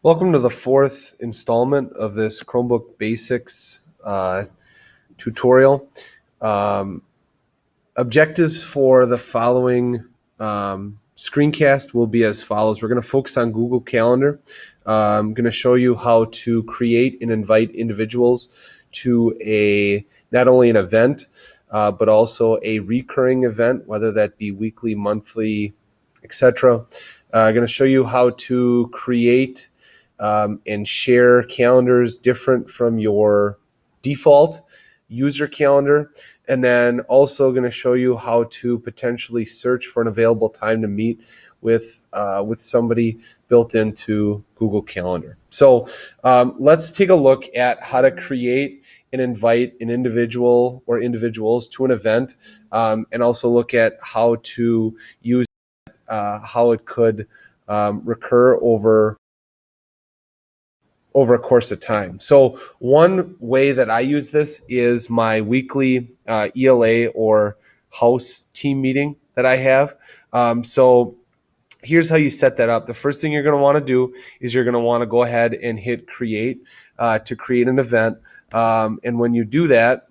Welcome to the fourth installment of this Chromebook Basics tutorial. Um, Objectives for the following screencast will be as follows. We're going to focus on Google Calendar. I'm going to show you how to create and invite individuals to not only an event, but also a recurring event, whether that be weekly, monthly, etc. I'm going to show you how to create and share calendars different from your default user calendar, and then also going to show you how to potentially search for an available time to meet with somebody built into Google Calendar. So let's take a look at how to create and invite an individual or individuals to an event, and also look at how to use how it could recur over a course of time. So one way that I use this is my weekly ELA or house team meeting that I have. So here's how you set that up. The first thing you're going to want to do is you're going to want to go ahead and hit create to create an event. And when you do that,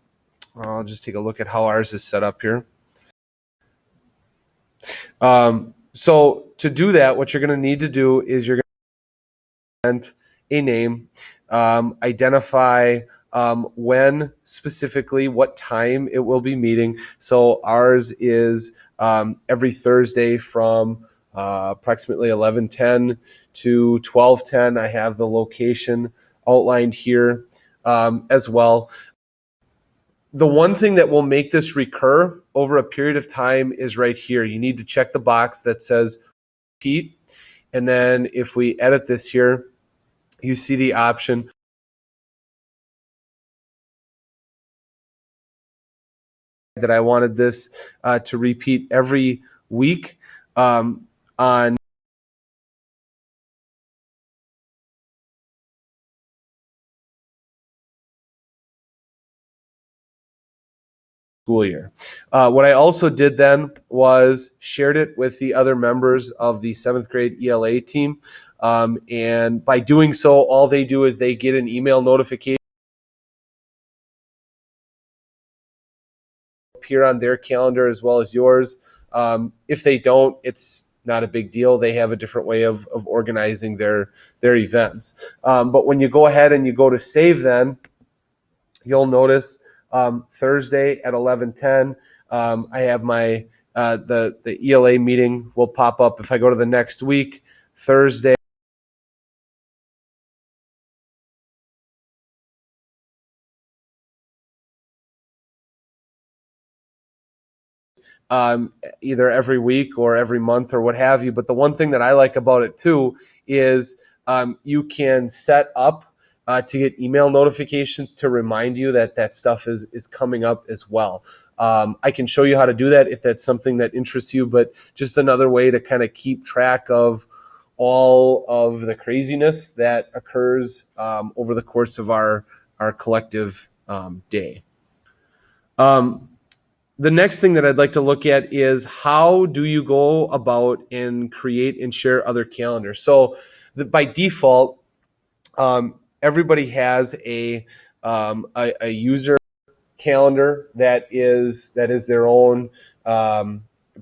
I'll just take a look at how ours is set up here. So to do that, what you're going to need to do is you're going to a name, identify when specifically, what time it will be meeting. So ours is every Thursday from approximately 11:10 to 12:10. I have the location outlined here as well. The one thing that will make this recur over a period of time is right here. You need to check the box that says repeat. And then if we edit this here, you see the option that I wanted this to repeat every week on school year. What I also did then was shared it with the other members of the 7th grade ELA team. And by doing so, all they do is they get an email notification appear on their calendar as well as yours. If they don't, it's not a big deal. They have a different way of organizing their events. But when you go ahead and you go to save, then you'll notice Thursday at 11:10, I have my the ELA meeting will pop up. If I go to the next week, Thursday, either every week or every month or what have you. But the one thing that I like about it too is you can set up to get email notifications to remind you that that stuff is coming up as well. I can show you how to do that if that's something that interests you, but just another way to kind of keep track of all of the craziness that occurs over the course of our collective day. The next thing that I'd like to look at is how do you go about and create and share other calendars. So by default, everybody has a user calendar that is their own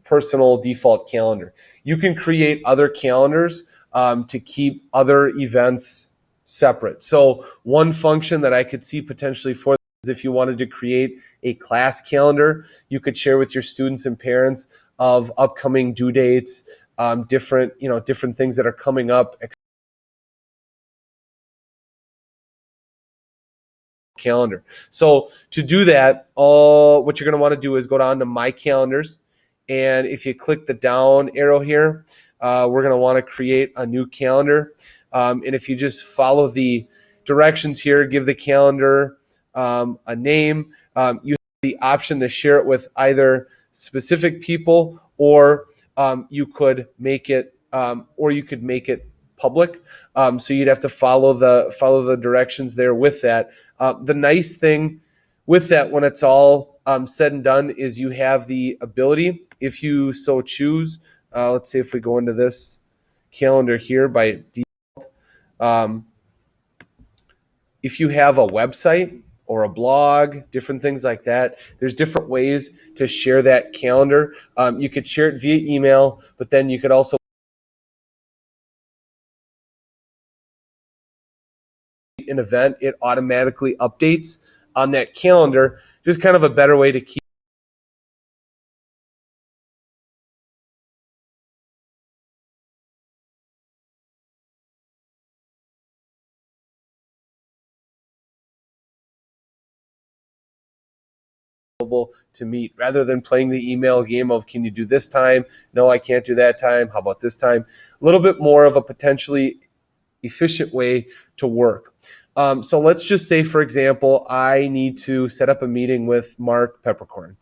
personal default calendar. You can create other calendars to keep other events separate. So one function that I could see potentially for is if you wanted to create a class calendar, you could share with your students and parents of upcoming due dates, different things that are coming up. Calendar. So to do that, what you're going to want to do is go down to My Calendars, and if you click the down arrow here, we're going to want to create a new calendar. And if you just follow the directions here, give the calendar a name. You have the option to share it with either specific people, or you could make it public. So you'd have to follow the directions there with that. The nice thing with that, when it's all said and done, is you have the ability, if you so choose. Let's say if we go into this calendar here by default, If you have a website or a blog, different things like that, there's different ways to share that calendar. You could share it via email, but then you could also an event, it automatically updates on that calendar. Just kind of a better way to keep to meet rather than playing the email game of can you do this time? No, I can't do that time. How about this time? A little bit more of a potentially efficient way to work. So let's just say, for example, I need to set up a meeting with Mark Peppercorn.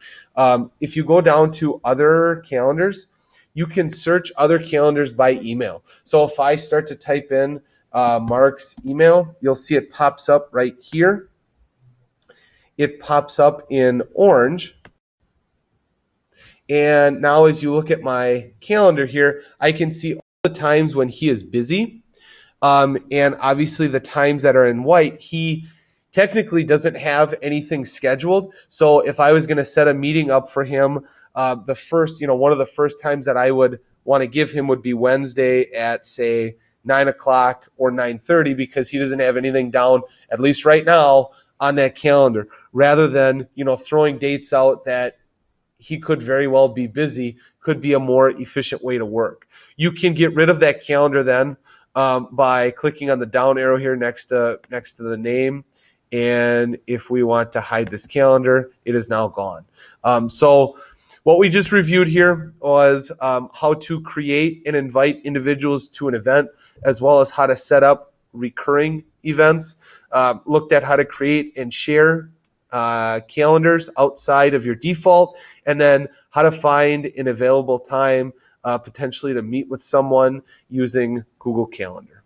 If you go down to other calendars, you can search other calendars by email. So if I start to type in Mark's email, you'll see it pops up right here. It pops up in orange. And now as you look at my calendar here, I can see all the times when he is busy. And obviously the times that are in white, he technically doesn't have anything scheduled. So if I was going to set a meeting up for him, the first, one of the first times that I would want to give him would be Wednesday at say 9 o'clock or 9:30 because he doesn't have anything down, at least right now, on that calendar, rather than, throwing dates out that he could very well be busy, could be a more efficient way to work. You can get rid of that calendar then by clicking on the down arrow here next to the name. And if we want to hide this calendar, it is now gone. So what we just reviewed here was how to create and invite individuals to an event, as well as how to set up recurring events. Looked at how to create and share calendars outside of your default, and then how to find an available time potentially to meet with someone using Google Calendar.